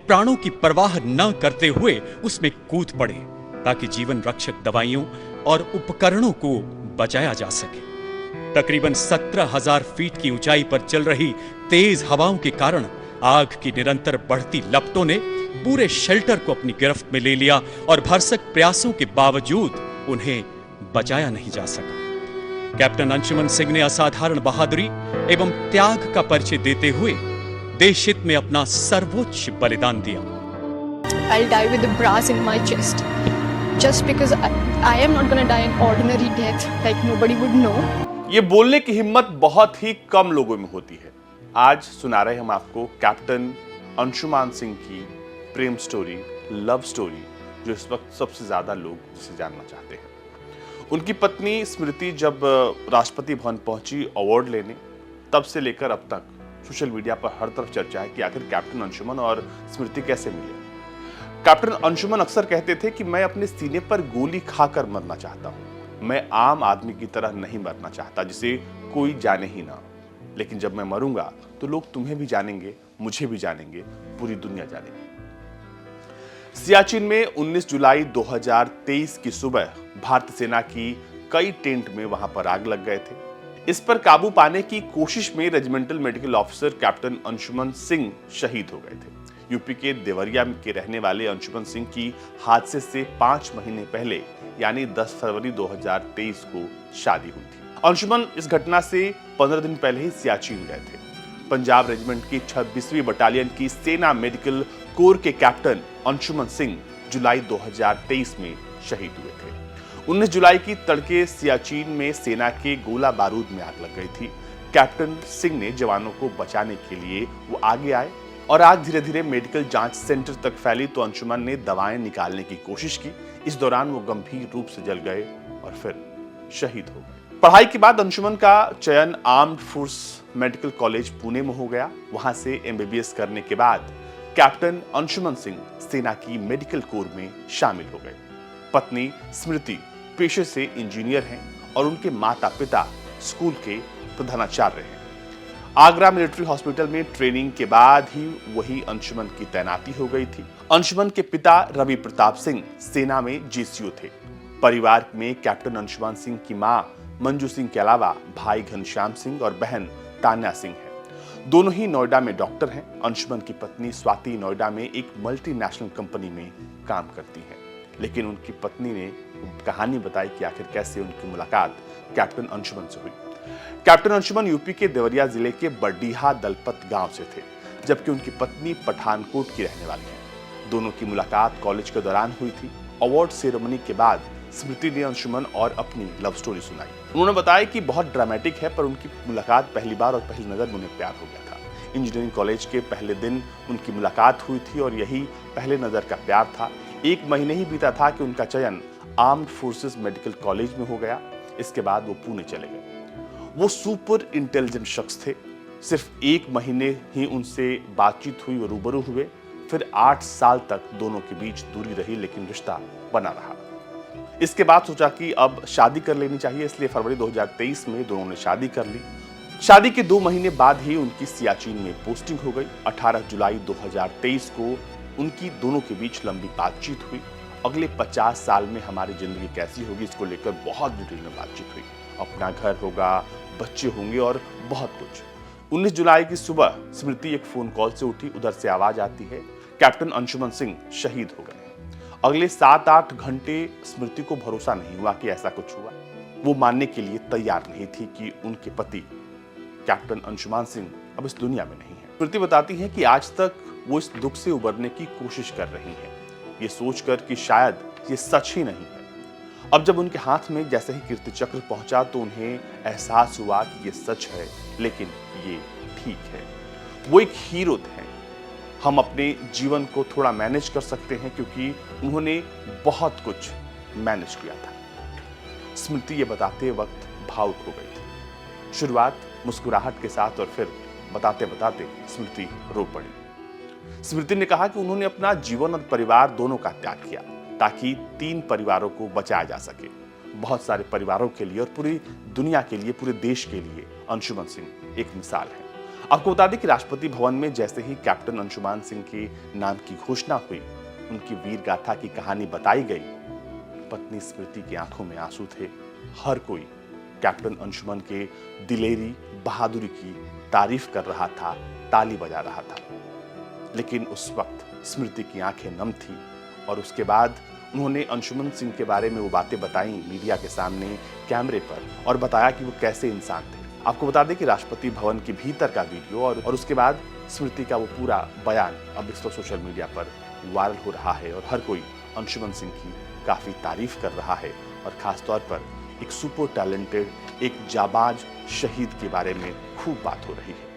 प्राणों की परवाह न करते हुए उसमें कूद पड़े ताकि जीवन रक्षक दवाइयों और उपकरणों को बचाया जा सके। तकरीबन 17,000 फीट की ऊंचाई पर चल रही तेज हवाओं के कारण आग की निरंतर बढ़ती लपटों ने पूरे शेल्टर को अपनी गिरफ्त में ले लिया और भरसक प्रयासों के बावजूद उन्हें बचाया नहीं जा सका। कैप्टन अंशुमन सिंह ने असाधारण बहादुरी एवं त्याग का परिचय देते हुए देश हित में अपना सर्वोच्च बलिदान दिया। I'll die with a brass in my chest, just because I am not gonna die an ordinary death, like nobody would know. ये बोलने की हिम्मत बहुत ही कम लोगों में होती है। आज सुना रहे हम आपको कैप्टन अंशुमान सिंह की प्रेम स्टोरी, लव स्टोरी, जो इस वक्त सबसे ज्यादा लोग जिसे जानना चाहते हैं। उनकी पत्नी स्मृति जब राष्ट्रपति भवन पहुंची अवार्ड लेने, तब से लेकर अब तक सोशल मीडिया पर हर तरफ चर्चा है कि आखिर कैप्टन अंशुमन और स्मृति कैसे मिले। कैप्टन अंशुमन अक्सर कहते थे कि मैं अपने सीने पर गोली खाकर मरना चाहता हूं, मैं आम आदमी की तरह नहीं मरना चाहता जिसे कोई जाने ही ना, लेकिन जब मैं मरूंगा तो लोग तुम्हें भी जानेंगे, मुझे भी जानेंगे, पूरी दुनिया जानेगी। सियाचिन में 19 जुलाई 2023 की सुबह भारतीय सेना की कई टेंट में वहां पर आग लग गए थे। इस पर काबू पाने की कोशिश में regimental medical officer captain Anshuman Singh शहीद हो गए थे। यूपी के देवरिया के रहने वाले अंशुमन सिंह की हादसे से 5 महीने पहले यानी 10 फरवरी 2023 को शादी हुई थी। अंशुमन इस घटना से 15 दिन पहले ही सियाचिन गए थे। पंजाब रेजिमेंट की 26वीं बटालियन की सेना मेडिकल कोर के कैप्टन अंशुमन सिंह जुलाई 2023 में शहीद हुए थे। 19 जुलाई की तड़के सियाचिन में सेना के गोला बारूद में आग लग गई थी। कैप्टन सिंह ने जवानों को बचाने के लिए वो आगे आए और आग धीरे धीरे मेडिकल जांच सेंटर तक फैली तो अंशुमन ने दवाएं निकालने की कोशिश की। इस दौरान वो गंभीर रूप से जल गए और फिर शहीद हो गए। पढ़ाई के बाद अंशुमन का चयन armed force medical college Pune में हो गया। वहां से MBBS करने के बाद कैप्टन अंशुमन सिंह सेना की मेडिकल कोर में शामिल हो गए। पत्नी स्मृति पेशे से इंजीनियर हैं और उनके माता पिता स्कूल के प्रधानाचार्य हैं। आगरा मिलिट्री हॉस्पिटल में ट्रेनिंग के बाद ही वही अंशुमन की तैनाती हो गई थी। अंशुमन के पिता रवि प्रताप सिंह सेना में GCO थे। परिवार में कैप्टन अंशुमान सिंह की मां मंजू सिंह के अलावा भाई घनश्याम सिंह और बहन तान्या सिंह है। दोनों ही नोएडा में डॉक्टर हैं। अंशुमन की पत्नी स्वाति नोएडा में एक मल्टीनेशनल कंपनी में काम करती हैं। लेकिन उनकी पत्नी ने कहानी बताई कि आखिर कैसे उनकी मुलाकात कैप्टन अंशुमन से हुई। कैप्टन अंशुमन यूपी के देवरिया जिले के बरडीहा दलपत गांव से थे, जबकि उनकी पत्नी पठानकोट की रहने वाली है। दोनों की मुलाकात कॉलेज के दौरान हुई थी। अवार्ड सेरेमनी के बाद स्मृति ने अंशुमन और अपनी लव स्टोरी सुनाई। उन्होंने बताया कि बहुत ड्रामेटिक है, पर उनकी मुलाकात पहली बार और पहली नजर में उन्हें प्यार हो गया था। इंजीनियरिंग कॉलेज के पहले दिन उनकी मुलाकात हुई थी और यही पहले नजर का प्यार था। 1 महीने ही बीता था कि उनका चयन आर्म्ड फोर्सेस मेडिकल कॉलेज में हो गया। इसके बाद वो पुणे चले गए। वो सुपर इंटेलिजेंट शख्स थे। सिर्फ 1 महीने ही उनसे बातचीत हुई, वो रूबरू हुए। फिर 8 साल तक दोनों के बीच दूरी रही, लेकिन रिश्ता बना रहा। इसके बाद सोचा कि अब शादी कर लेनी चाहिए, इसलिए फरवरी 2023 में दोनों ने शादी कर ली। शादी के 2 महीने बाद ही उनकी सियाचिन में पोस्टिंग हो गई। 18 जुलाई 2023 को उनकी दोनों के बीच लंबी बातचीत हुई। अगले 50 साल में हमारी जिंदगी कैसी होगी, इसको लेकर बहुत डिटेल में बातचीत हुई। अपना घर होगा, बच्चे होंगे और बहुत कुछ। 19 जुलाई की सुबह स्मृति एक फोन कॉल से उठी। उधर से आवाज आती है कैप्टन अंशुमन सिंह शहीद हो गए। अगले 7-8 घंटे स्मृति को भरोसा नहीं हुआ कि ऐसा कुछ हुआ। वो मानने के लिए तैयार नहीं थी कि उनके पति कैप्टन अंशुमान सिंह अब इस दुनिया में नहीं है। स्मृति बताती है कि आज तक वो इस दुख से उबरने की कोशिश कर रही है, ये सोचकर कि शायद ये सच ही नहीं है। अब जब उनके हाथ में जैसे ही कीर्ति चक्र पहुंचा तो उन्हें एहसास हुआ कि ये सच है, लेकिन ये ठीक है। वो एक हीरो थे। हम अपने जीवन को थोड़ा मैनेज कर सकते हैं क्योंकि उन्होंने बहुत कुछ मैनेज किया था। स्मृति ये बताते वक्त भावुक हो गई थी। शुरुआत मुस्कुराहट के साथ और फिर बताते बताते स्मृति रो पड़ी। स्मृति ने कहा कि उन्होंने अपना जीवन और परिवार दोनों का त्याग किया ताकि 3 परिवारों को बचाया जा सके। बहुत सारे परिवारों के लिए और पूरी दुनिया के लिए, पूरे देश के लिए अंशुमन सिंह एक मिसाल है। आपको बता दें कि राष्ट्रपति भवन में जैसे ही कैप्टन अंशुमान सिंह के नाम की घोषणा हुई, उनकी वीर गाथा की कहानी बताई गई, पत्नी स्मृति की आंखों में आंसू थे। हर कोई कैप्टन अंशुमन के दिलेरी बहादुरी की तारीफ कर रहा था, ताली बजा रहा था। लेकिन उस वक्त स्मृति की आंखें नम थी और उसके बाद उन्होंने अंशुमन सिंह के बारे में वो बातें बताई मीडिया के सामने कैमरे पर और बताया कि वो कैसे इंसान थे। आपको बता दें कि राष्ट्रपति भवन के भीतर का वीडियो और उसके बाद स्मृति का वो पूरा बयान अब इस सोशल मीडिया पर वायरल हो रहा है और हर कोई अंशुमन सिंह की काफी तारीफ कर रहा है और खास तौर पर एक सुपर टैलेंटेड, एक जाबाज शहीद के बारे में खूब बात हो रही है।